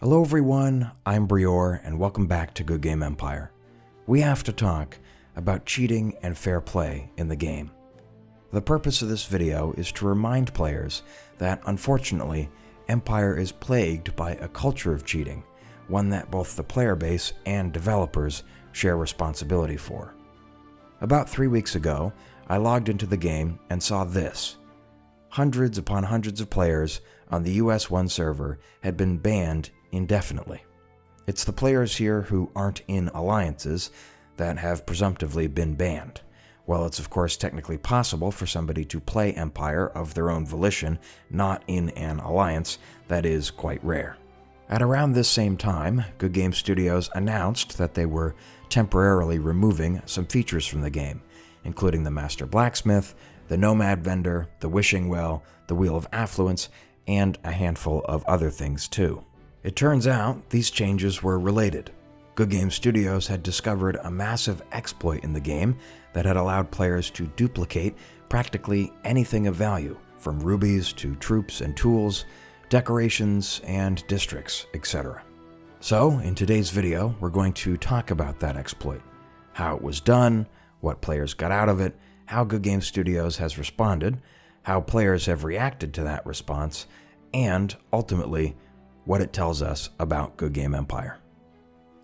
Hello everyone, I'm Brior and welcome back to Goodgame Empire. We have to talk about cheating and fair play in the game. The purpose of this video is to remind players that unfortunately, Empire is plagued by a culture of cheating, one that both the player base and developers share responsibility for. About 3 weeks ago, I logged into the game and saw this. Hundreds upon hundreds of players on the US1 server had been banned indefinitely. It's the players here who aren't in alliances that have presumptively been banned. While it's of course technically possible for somebody to play Empire of their own volition, not in an alliance, that is quite rare. At around this same time, Goodgame Studios announced that they were temporarily removing some features from the game, including the Master Blacksmith, the Nomad Vendor, the Wishing Well, the Wheel of Affluence, and a handful of other things too. It turns out these changes were related. Goodgame Studios had discovered a massive exploit in the game that had allowed players to duplicate practically anything of value, from rubies to troops and tools, decorations and districts, etc. So, in today's video, we're going to talk about that exploit, how it was done, what players got out of it, how Goodgame Studios has responded, how players have reacted to that response, and ultimately, what it tells us about Goodgame Empire.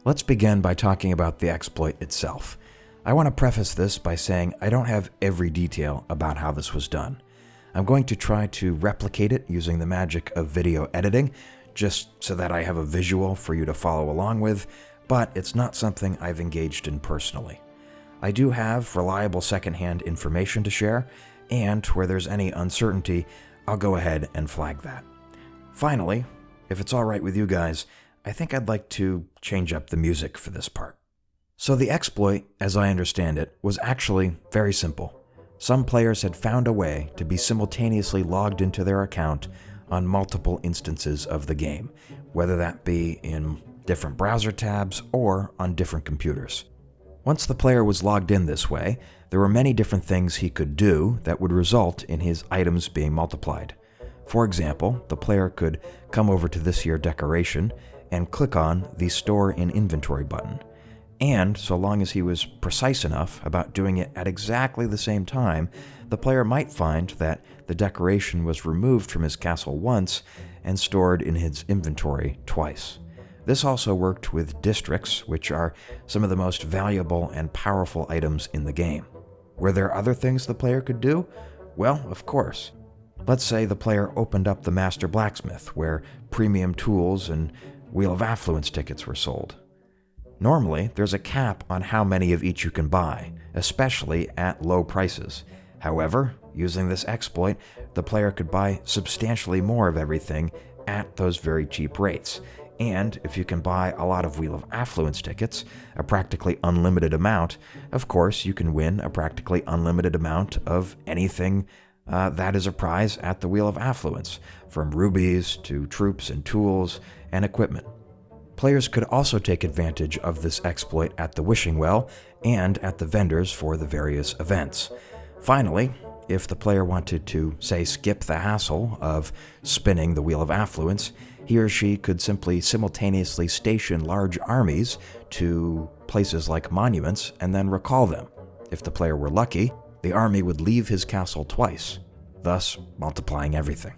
Let's begin by talking about the exploit itself. I want to preface this by saying I don't have every detail about how this was done. I'm going to try to replicate it using the magic of video editing, just so that I have a visual for you to follow along with, but it's not something I've engaged in personally. I do have reliable secondhand information to share, and where there's any uncertainty, I'll go ahead and flag that. Finally, if it's alright with you guys, I think I'd like to change up the music for this part. So the exploit, as I understand it, was actually very simple. Some players had found a way to be simultaneously logged into their account on multiple instances of the game, whether that be in different browser tabs or on different computers. Once the player was logged in this way, there were many different things he could do that would result in his items being multiplied. For example, the player could come over to this here decoration and click on the Store in Inventory button. And so long as he was precise enough about doing it at exactly the same time, the player might find that the decoration was removed from his castle once and stored in his inventory twice. This also worked with districts, which are some of the most valuable and powerful items in the game. Were there other things the player could do? Well, of course. Let's say the player opened up the Master Blacksmith, where premium tools and Wheel of Affluence tickets were sold. Normally, there's a cap on how many of each you can buy, especially at low prices. However, using this exploit, the player could buy substantially more of everything at those very cheap rates. And if you can buy a lot of Wheel of Affluence tickets, a practically unlimited amount, of course you can win a practically unlimited amount of anything that is a prize at the Wheel of Affluence, from rubies to troops and tools and equipment. Players could also take advantage of this exploit at the Wishing Well and at the vendors for the various events. Finally, if the player wanted to, say, skip the hassle of spinning the Wheel of Affluence, he or she could simply simultaneously station large armies to places like monuments and then recall them. If the player were lucky, the army would leave his castle twice, thus multiplying everything.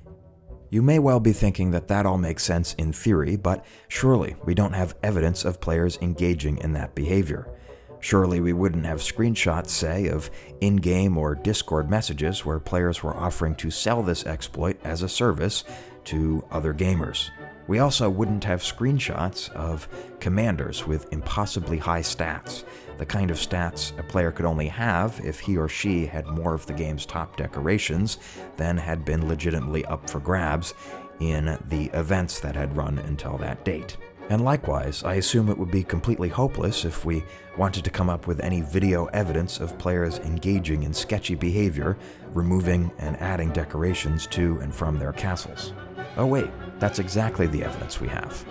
You may well be thinking that that all makes sense in theory, but surely we don't have evidence of players engaging in that behavior. Surely we wouldn't have screenshots, say, of in-game or Discord messages where players were offering to sell this exploit as a service to other gamers. We also wouldn't have screenshots of commanders with impossibly high stats, the kind of stats a player could only have if he or she had more of the game's top decorations than had been legitimately up for grabs in the events that had run until that date. And likewise, I assume it would be completely hopeless if we wanted to come up with any video evidence of players engaging in sketchy behavior, removing and adding decorations to and from their castles. Oh wait, that's exactly the evidence we have.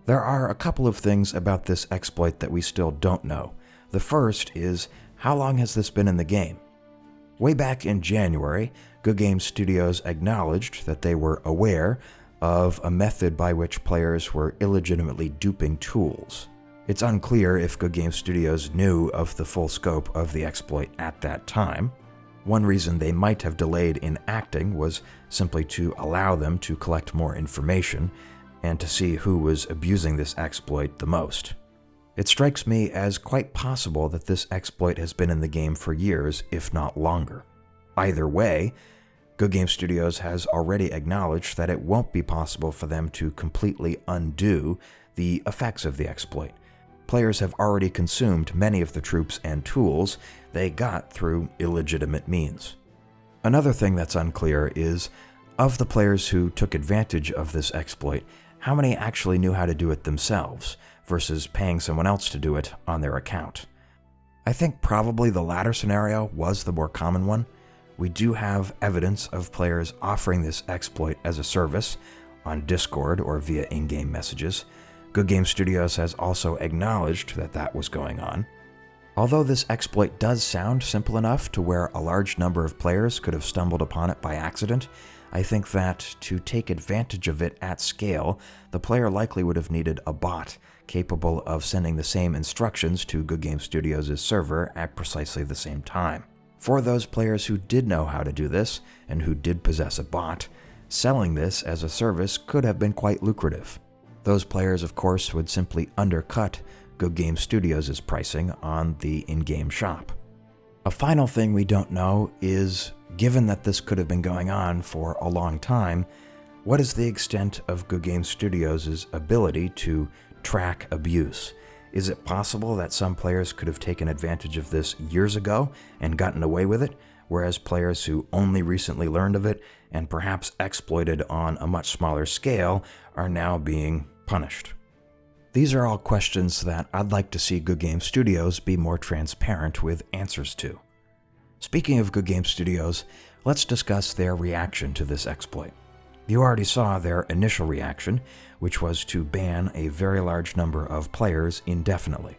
There are a couple of things about this exploit that we still don't know. The first is, how long has this been in the game? Way back in January, Goodgame Studios acknowledged that they were aware of a method by which players were illegitimately duping tools. It's unclear if Goodgame Studios knew of the full scope of the exploit at that time. One reason they might have delayed in acting was simply to allow them to collect more information and to see who was abusing this exploit the most. It strikes me as quite possible that this exploit has been in the game for years, if not longer. Either way, Goodgame Studios has already acknowledged that it won't be possible for them to completely undo the effects of the exploit. Players have already consumed many of the troops and tools they got through illegitimate means. Another thing that's unclear is, of the players who took advantage of this exploit, how many actually knew how to do it themselves versus paying someone else to do it on their account? I think probably the latter scenario was the more common one. We do have evidence of players offering this exploit as a service on Discord or via in-game messages. Goodgame Studios has also acknowledged that that was going on. Although this exploit does sound simple enough to where a large number of players could have stumbled upon it by accident, I think that to take advantage of it at scale, the player likely would have needed a bot capable of sending the same instructions to Goodgame Studios' server at precisely the same time. For those players who did know how to do this, and who did possess a bot, selling this as a service could have been quite lucrative. Those players, of course, would simply undercut Goodgame Studios' pricing on the in-game shop. A final thing we don't know is, given that this could have been going on for a long time, what is the extent of Goodgame Studios' ability to track abuse? Is it possible that some players could have taken advantage of this years ago and gotten away with it, whereas players who only recently learned of it and perhaps exploited on a much smaller scale are now being punished? These are all questions that I'd like to see Goodgame Studios be more transparent with answers to. Speaking of Goodgame Studios, let's discuss their reaction to this exploit. You already saw their initial reaction, which was to ban a very large number of players indefinitely.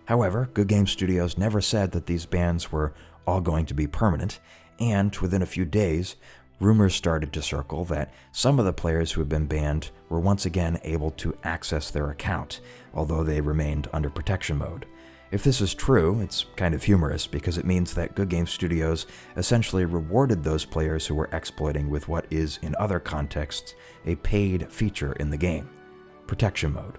However, Goodgame Studios never said that these bans were all going to be permanent, and within a few days, rumors started to circle that some of the players who had been banned were once again able to access their account, although they remained under protection mode. If this is true, it's kind of humorous because it means that Goodgame Studios essentially rewarded those players who were exploiting with what is, in other contexts, a paid feature in the game: protection mode.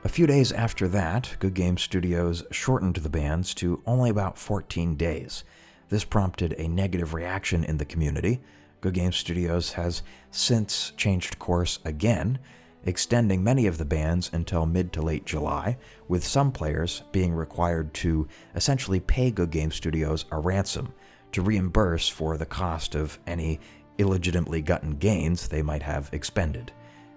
A few days after that, Goodgame Studios shortened the bans to only about 14 days. This prompted a negative reaction in the community. Goodgame Studios has since changed course again, extending many of the bans until mid to late July, with some players being required to essentially pay Goodgame Studios a ransom to reimburse for the cost of any illegitimately gotten gains they might have expended.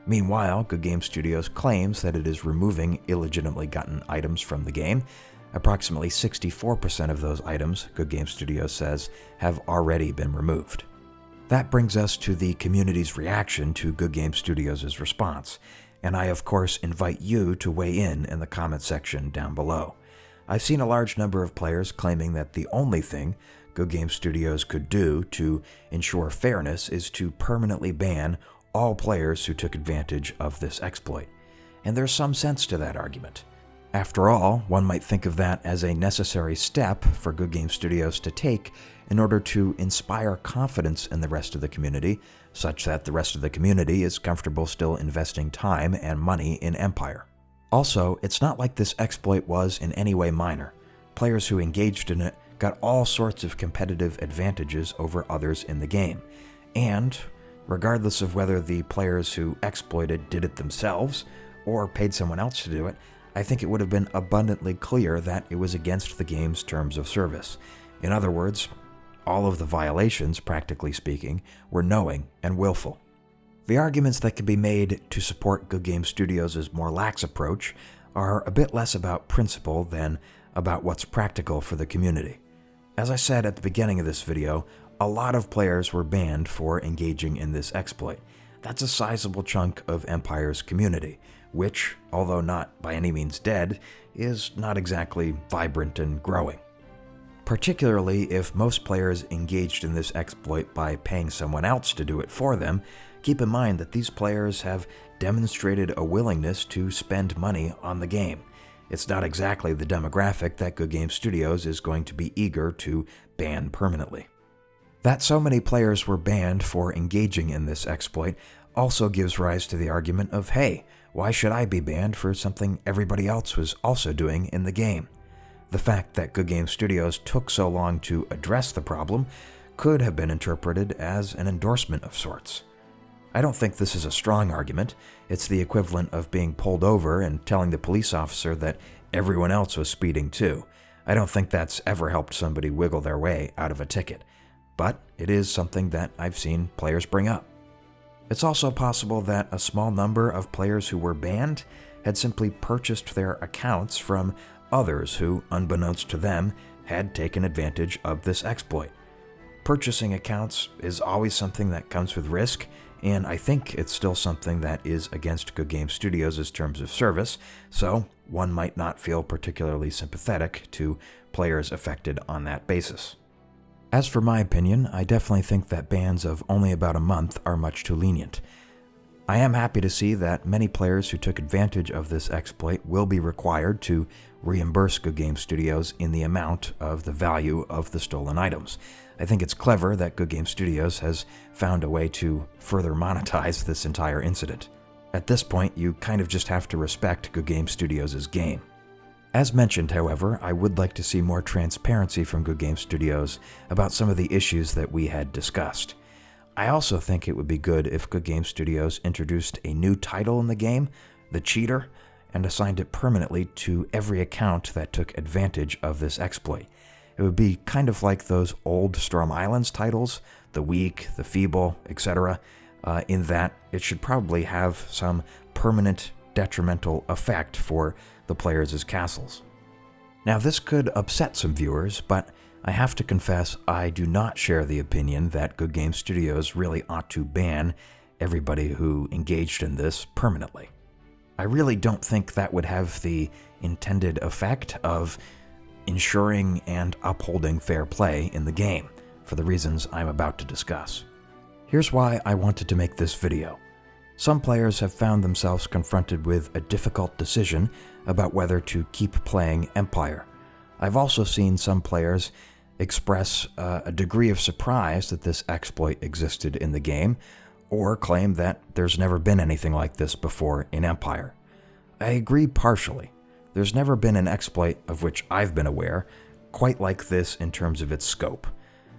Meanwhile, Goodgame Studios claims that it is removing illegitimately gotten items from the game. Approximately 64% of those items, Goodgame Studios says, have already been removed. That brings us to the community's reaction to Goodgame Studios' response, and I of course invite you to weigh in the comment section down below. I've seen a large number of players claiming that the only thing Goodgame Studios could do to ensure fairness is to permanently ban all players who took advantage of this exploit, and there's some sense to that argument. After all, one might think of that as a necessary step for Goodgame Studios to take in order to inspire confidence in the rest of the community, such that the rest of the community is comfortable still investing time and money in Empire. Also, it's not like this exploit was in any way minor. Players who engaged in it got all sorts of competitive advantages over others in the game, and regardless of whether the players who exploited did it themselves or paid someone else to do it, I think it would have been abundantly clear that it was against the game's terms of service. In other words, all of the violations, practically speaking, were knowing and willful. The arguments that can be made to support Goodgame Studios' more lax approach are a bit less about principle than about what's practical for the community. As I said at the beginning of this video, a lot of players were banned for engaging in this exploit. That's a sizable chunk of Empire's community, which, although not by any means dead, is not exactly vibrant and growing. particularly if most players engaged in this exploit by paying someone else to do it for them. Keep in mind that these players have demonstrated a willingness to spend money on the game. It's not exactly the demographic that Goodgame Studios is going to be eager to ban permanently. That so many players were banned for engaging in this exploit also gives rise to the argument of, hey, why should I be banned for something everybody else was also doing in the game? The fact that Goodgame Studios took so long to address the problem could have been interpreted as an endorsement of sorts. I don't think this is a strong argument. It's the equivalent of being pulled over and telling the police officer that everyone else was speeding too. I don't think that's ever helped somebody wiggle their way out of a ticket, but it is something that I've seen players bring up. It's also possible that a small number of players who were banned had simply purchased their accounts from others who, unbeknownst to them, had taken advantage of this exploit. Purchasing accounts is always something that comes with risk, and I think it's still something that is against Goodgame Studios' terms of service, so one might not feel particularly sympathetic to players affected on that basis. As for my opinion, I definitely think that bans of only about a month are much too lenient. I am happy to see that many players who took advantage of this exploit will be required to reimburse Goodgame Studios in the amount of the value of the stolen items. I think it's clever that Goodgame Studios has found a way to further monetize this entire incident. At this point, you kind of just have to respect Goodgame Studios' game. As mentioned, however, I would like to see more transparency from Goodgame Studios about some of the issues that we had discussed. I also think it would be good if Goodgame Studios introduced a new title in the game, The Cheater, and assigned it permanently to every account that took advantage of this exploit. It would be kind of like those old Storm Islands titles, the weak, the feeble, etc., in that it should probably have some permanent detrimental effect for the players' castles. Now, this could upset some viewers, but I have to confess I do not share the opinion that Goodgame Studios really ought to ban everybody who engaged in this permanently. I really don't think that would have the intended effect of ensuring and upholding fair play in the game, for the reasons I'm about to discuss. Here's why I wanted to make this video. Some players have found themselves confronted with a difficult decision about whether to keep playing Empire. I've also seen some players express a degree of surprise that this exploit existed in the game, or claim that there's never been anything like this before in Empire. I agree partially. There's never been an exploit of which I've been aware quite like this in terms of its scope.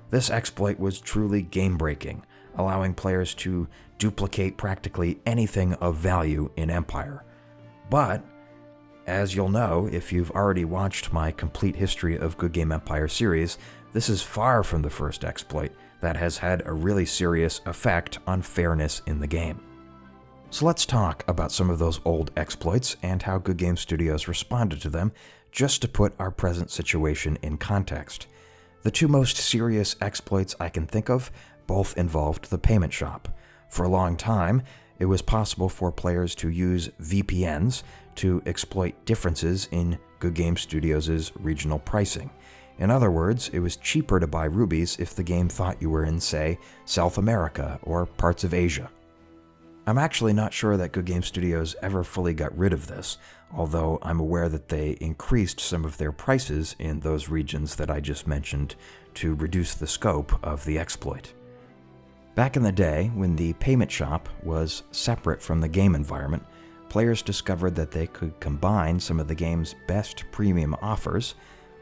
This exploit was truly game-breaking, allowing players to duplicate practically anything of value in Empire. But, as you'll know if you've already watched my complete history of Goodgame Empire series, this is far from the first exploit that has had a really serious effect on fairness in the game. So let's talk about some of those old exploits and how Goodgame Studios responded to them, just to put our present situation in context. The two most serious exploits I can think of both involved the payment shop. For a long time, it was possible for players to use VPNs to exploit differences in Goodgame Studios' regional pricing. In other words, it was cheaper to buy rubies if the game thought you were in, say, South America or parts of Asia. I'm actually not sure that Goodgame Studios ever fully got rid of this, although I'm aware that they increased some of their prices in those regions that I just mentioned to reduce the scope of the exploit. Back in the day, when the payment shop was separate from the game environment, players discovered that they could combine some of the game's best premium offers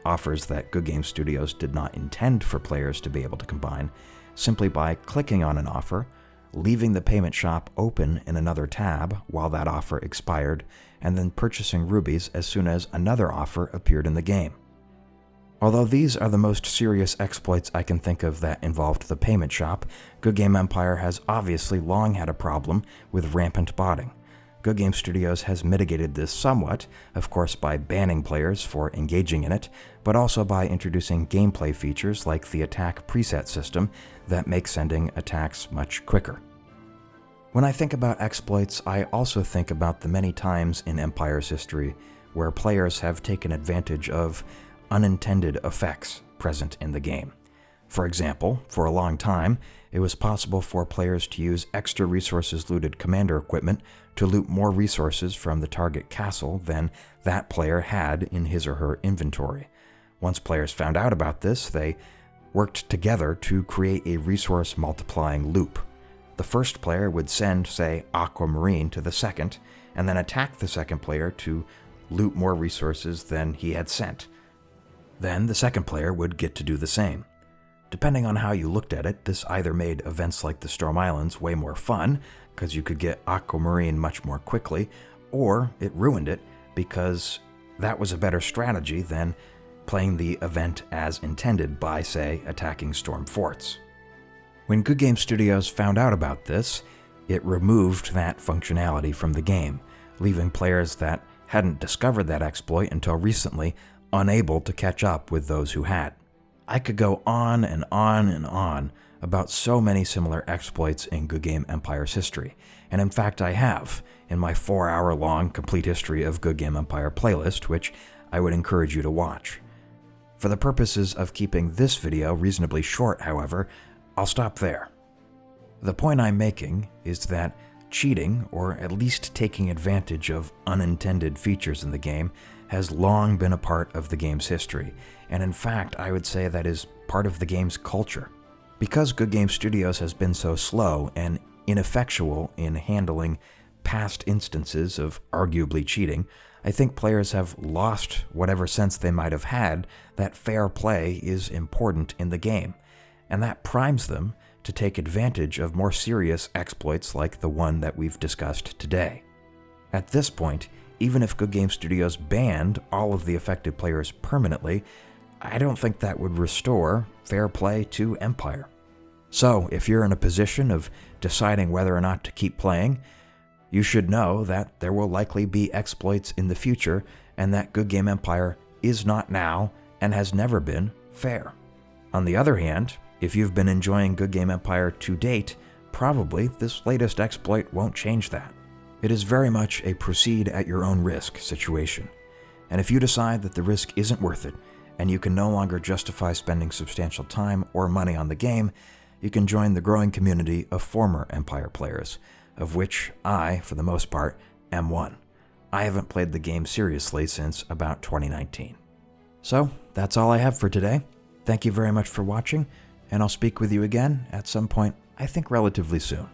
that Goodgame Studios did not intend for players to be able to combine, simply by clicking on an offer, leaving the payment shop open in another tab while that offer expired, and then purchasing rubies as soon as another offer appeared in the game. Although these are the most serious exploits I can think of that involved the payment shop, Goodgame Empire has obviously long had a problem with rampant botting. Goodgame Studios has mitigated this somewhat, of course by banning players for engaging in it, but also by introducing gameplay features like the attack preset system that make sending attacks much quicker. When I think about exploits, I also think about the many times in Empire's history where players have taken advantage of unintended effects present in the game. For example, for a long time, it was possible for players to use extra resources looted commander equipment to loot more resources from the target castle than that player had in his or her inventory. Once players found out about this, they worked together to create a resource multiplying loop. The first player would send, say, Aquamarine to the second, and then attack the second player to loot more resources than he had sent. Then the second player would get to do the same. Depending on how you looked at it, this either made events like the Storm Islands way more fun, because you could get Aquamarine much more quickly, or it ruined it because that was a better strategy than playing the event as intended by, say, attacking storm forts. When Goodgame Studios found out about this, it removed that functionality from the game, leaving players that hadn't discovered that exploit until recently unable to catch up with those who had. I could go on and on and on about so many similar exploits in Goodgame Empire's history, and in fact I have in my 4-hour-long complete history of Goodgame Empire playlist, which I would encourage you to watch. For the purposes of keeping this video reasonably short, however, I'll stop there. The point I'm making is that cheating, or at least taking advantage of unintended features in the game, has long been a part of the game's history, and in fact I would say that is part of the game's culture. Because Goodgame Studios has been so slow and ineffectual in handling past instances of arguably cheating, I think players have lost whatever sense they might have had that fair play is important in the game, and that primes them to take advantage of more serious exploits like the one that we've discussed today. At this point, even if Goodgame Studios banned all of the affected players permanently, I don't think that would restore fair play to Empire. So, if you're in a position of deciding whether or not to keep playing, you should know that there will likely be exploits in the future, and that Goodgame Empire is not now, and has never been, fair. On the other hand, if you've been enjoying Goodgame Empire to date, probably this latest exploit won't change that. It is very much a proceed at your own risk situation, and if you decide that the risk isn't worth it, and you can no longer justify spending substantial time or money on the game, you can join the growing community of former Empire players, of which I, for the most part, am one. I haven't played the game seriously since about 2019. So, that's all I have for today. Thank you very much for watching, and I'll speak with you again at some point, I think relatively soon.